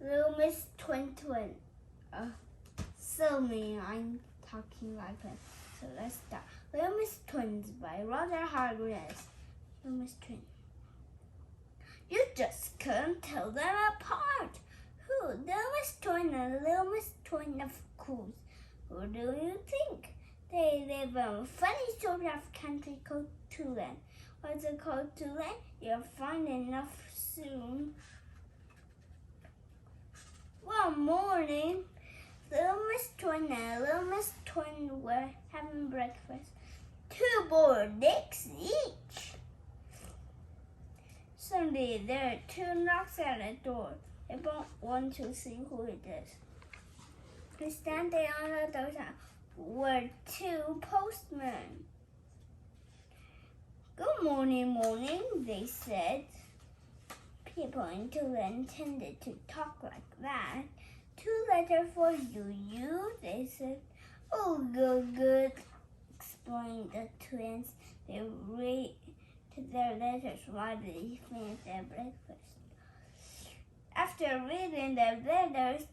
Little Miss Twin Twin. So me, I'm talking like that. So let's start. Little Miss Twins by Roger Hargreaves. Little Miss Twin. You just couldn't tell them apart. Who? Little Miss Twin and Little Miss Twin, of course. Who do you think? They live in a funny sort of country called Tulan. What's it called, Tulan? You'll find enough soon. One morning, Little Miss Twin and Little Miss Twin were having breakfast. 2 boiled eggs each. Suddenly, there are 2 knocks at the door. They both want to see who it is. Standing on the doorstep were 2 postmen. Good morning, they said. People in Tulan tended to talk like that. 2 letters for you, they said. Oh, good, explained the twins. They read their letters while they finished their breakfast. After reading their letters,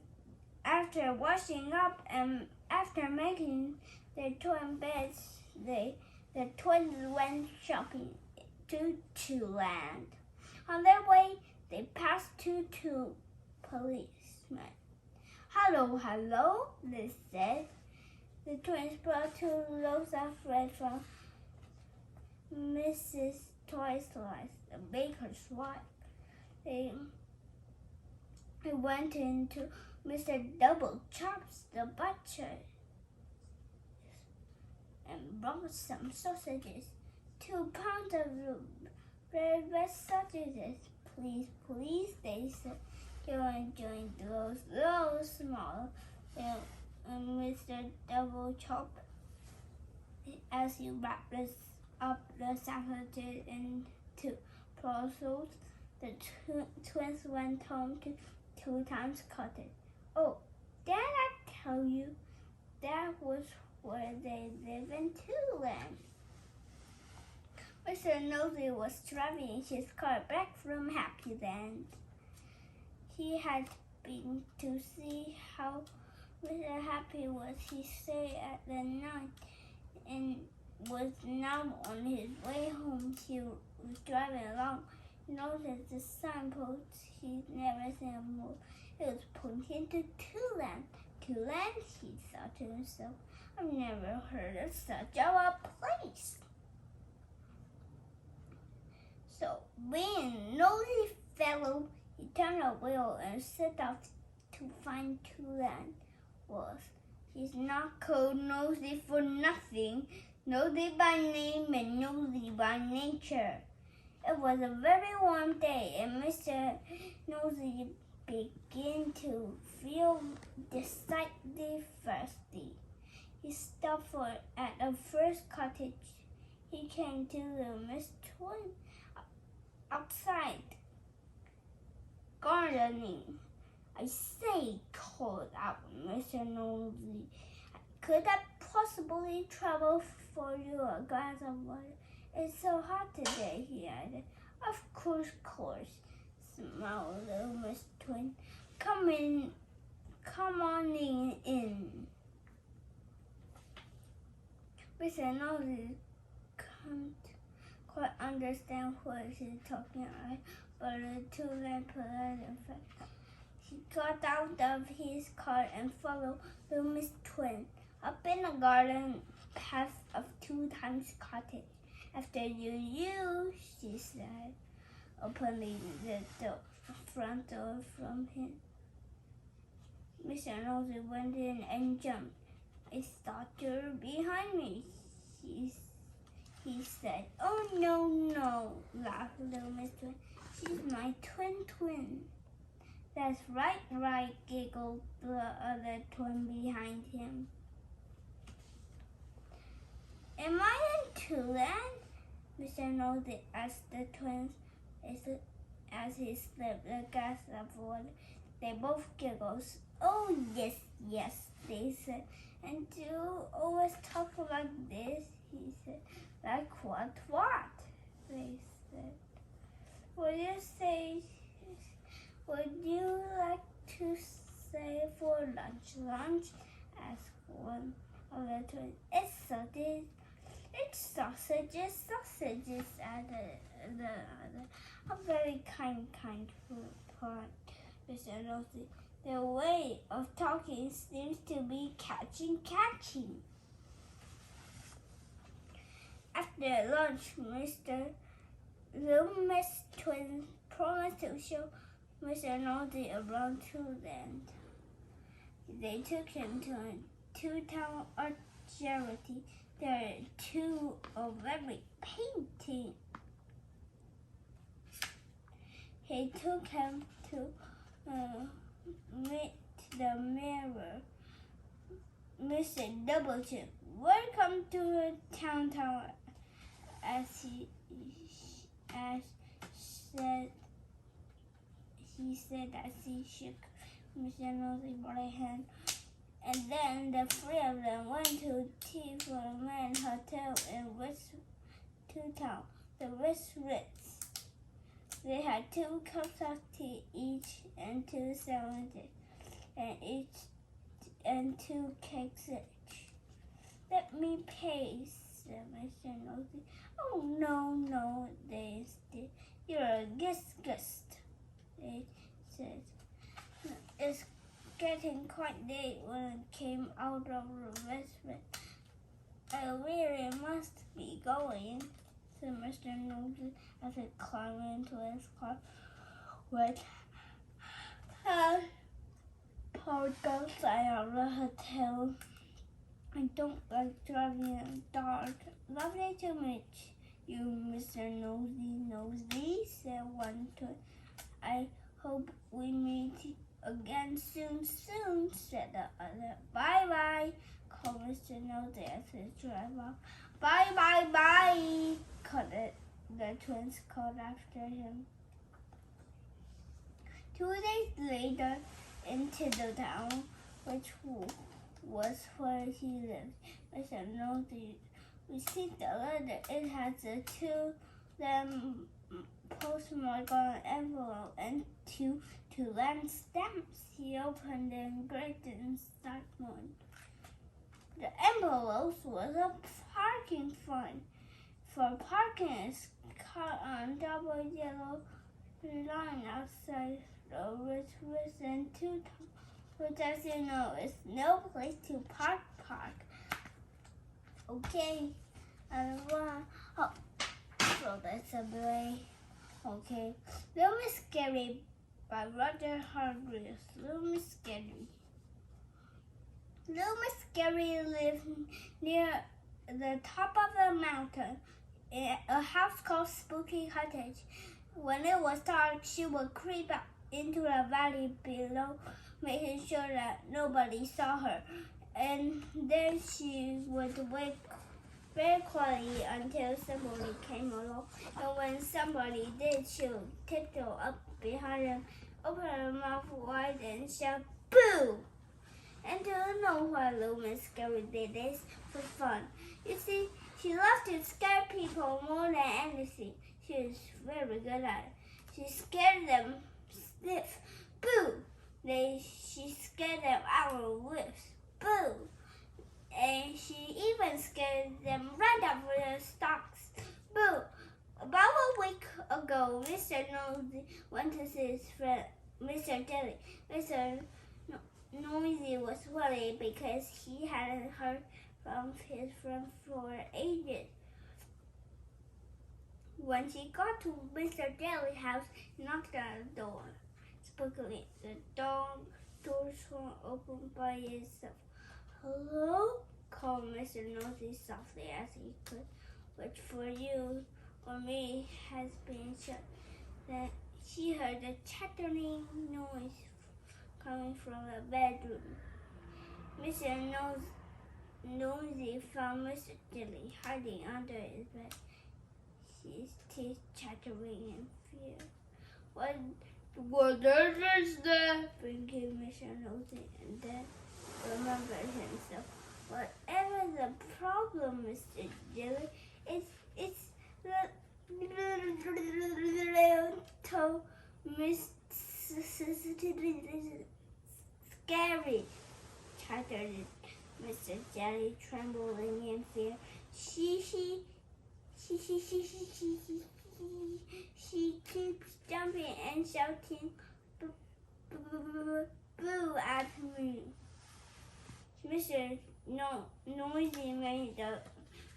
after washing up, and after making their twin beds, the twins went shopping to Tulan. On their way, they passed 2 policemen. Hello, they said. The twins brought 2 loaves of bread from Mrs. Twice-Slice, the baker's wife. They went into Mr. Double Chops, the butcher, and brought some sausages. 2 pounds of very best sausages. Please, they said. You're enjoying those small. Mr. Double Chop, as you wrap up the sausages into parcels, the twins went home to 2 times cottage. Oh, did I tell you? That was where they live in Tulan. Mr. Nosy was driving his car back from Happy Land. He had been to see how Mr. Happy was. He stayed at the night and was now on his way home. He was driving along. He noticed the signpost he'd never seen before. It was pointing to Tulan. Tulan, he thought to himself. I've never heard of such a place. So, being a nosy fellow, he turned a wheel and set off to find Tulan was. He's not called Nosy for nothing. Nosy by name and nosy by nature. It was a very warm day, and Mr. Nosy began to feel decidedly thirsty. He stopped at the first cottage. He came to the Miss Twin outside, gardening. I say, called out Mr. Nosy. Could I possibly trouble for you a glass of water? It's so hot today, he added. Of course, smiled little Miss Twin. Come on in. Mr. Nosy can't quite understand what she's talking about, but the 2 men polite in fact. He got out of his car and followed little Miss Twin up in the garden path of 2 times cottage. After you, she said, opening the front door from him. Mr. Nosy went in and jumped. I thought you were behind me, he said. Oh, no, laughed little Miss Twin. She's my twin. That's right, giggled the other twin behind him. Am I in Tulan? Mr. Nosy asked the twins as he slipped a glass of water. They both giggled. Oh, yes, they said. And you always talk like this, he said. Like what? They said. Would you like to say for lunch? Lunch, asked one of the twins. It's sausages, added the other. A very kind pun, Mr. Nosy. Their way of talking seems to be catching. After lunch, Mr. Loomis twins promised to show Mr. Nosy around Land. They took him to a two-town art charity. There are two of every painting. He took him to meet the mirror. Mr. Doublechin, welcome to the town, as he said as he shook Mr. Nosy's right hand. And then the three of them went to tea for the men's hotel in the West Ritz. They had 2 cups of tea each and 2 sandwiches and 2 cakes each. Let me pay, said Mr. Nosy. Oh, no, they said. You're a guest, they said. It's getting quite late when it came out of the restaurant. I really must be going, said Mr. Nosy as he climbed into his car, which had parked outside of the hotel. I don't like driving in the dark. Lovely to meet you, Mr. Nosy, said one twin. I hope we meet again soon, said the other. Bye, called Mr. Nosy as he drove off. Bye, called the twins called after him. 2 days later, into the town, which was where he lived, Mr. Nosy received a letter. It has the 2 them postmark on an envelope and 2 land stamps. He opened and grazed inside one. The envelope was a parking fine. For parking is cut on double yellow line outside the West and 2 towns, which, as you know, is no place to park. Okay, and so that's a way. Okay, Little Miss Scary by Roger Hargreaves. Little Miss Scary lived near the top of the mountain in a house called Spooky Cottage. When it was dark, she would creep up into the valley below, making sure that nobody saw her. And then she would wait very quietly until somebody came along. And when somebody did, she would tiptoe up behind them, open her mouth wide, and shout, "Boo!" And to know why Little Miss Scary did this for fun. You see, she loved to scare people more than anything. She was very good at it. She scared them stiff. Boo! She scared them out of whips. Boo! And she even scared them right up with her stalks. Boo! About a week ago, Mr. Nosy went to see his friend, Mr. Jelly. Mr. Nosy was worried because he hadn't heard from his friend for ages. When she got to Mr. Jelly's house, he knocked on the door. Spookily, the door swung open by itself. "Hello?" called Mr. Nosy softly as he could, "which for you or me has been shut." Then she heard a chattering noise coming from the bedroom. Mr. Nosy found Mr. Jelly hiding under his bed, his teeth chattering in fear. What is that?" Blinking Mr. Nosy, and then remembered himself. "Whatever the problem, Mr. Jelly, it's the little Miss scary, chattered Mr. Jelly, trembling in fear. She keeps jumping and shouting, boo at me. Mr. Noisy made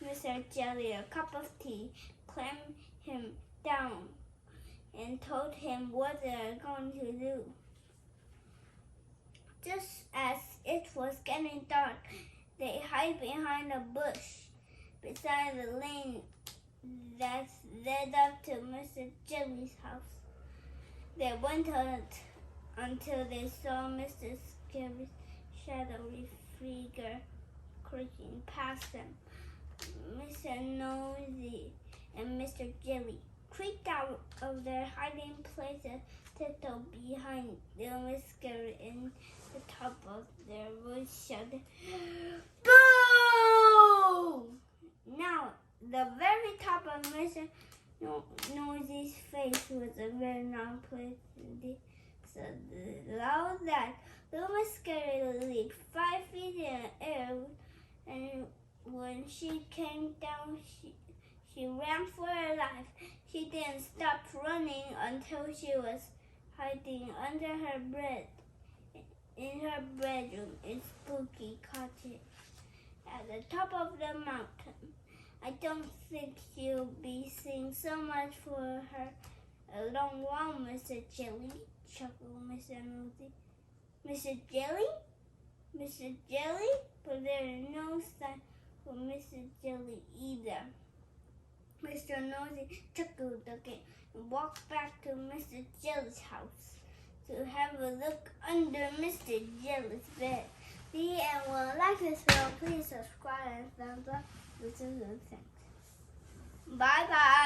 Mr. Jelly a cup of tea, calmed him down, and told him what they were going to do. Just as it was getting dark, they hid behind a bush beside the lane that led up to Mr. Jelly's house. They went out until they saw Mr. Scary's shadowy figure creeping past them. Mr. Nosy and Mr. Jelly creeped out of their hiding places, tiptoed behind Little Scary in the top of their voice shouted, boo! Now, the very top of Mr. Nosy's face was a very long place indeed, so loud that Little Scary leaped 5 feet in the air, and when she came down, she ran for her life. She didn't stop running until she was hiding under her bed in her bedroom in Spooky Cottage at the top of the mountain. I don't think she'll be seeing so much for her a long while, Mr. Jelly, chuckled Mr. Nosy. Mr. Jelly? Mr. Jelly? But there is no sign for Mr. Jelly either. Mr. Nosy chuckled again and walked back to Mr. Jelly's house to have a look under Mr. Jelly's bed. The end. Well, like this video, please subscribe and thumbs up. This is good. Thanks. Bye bye.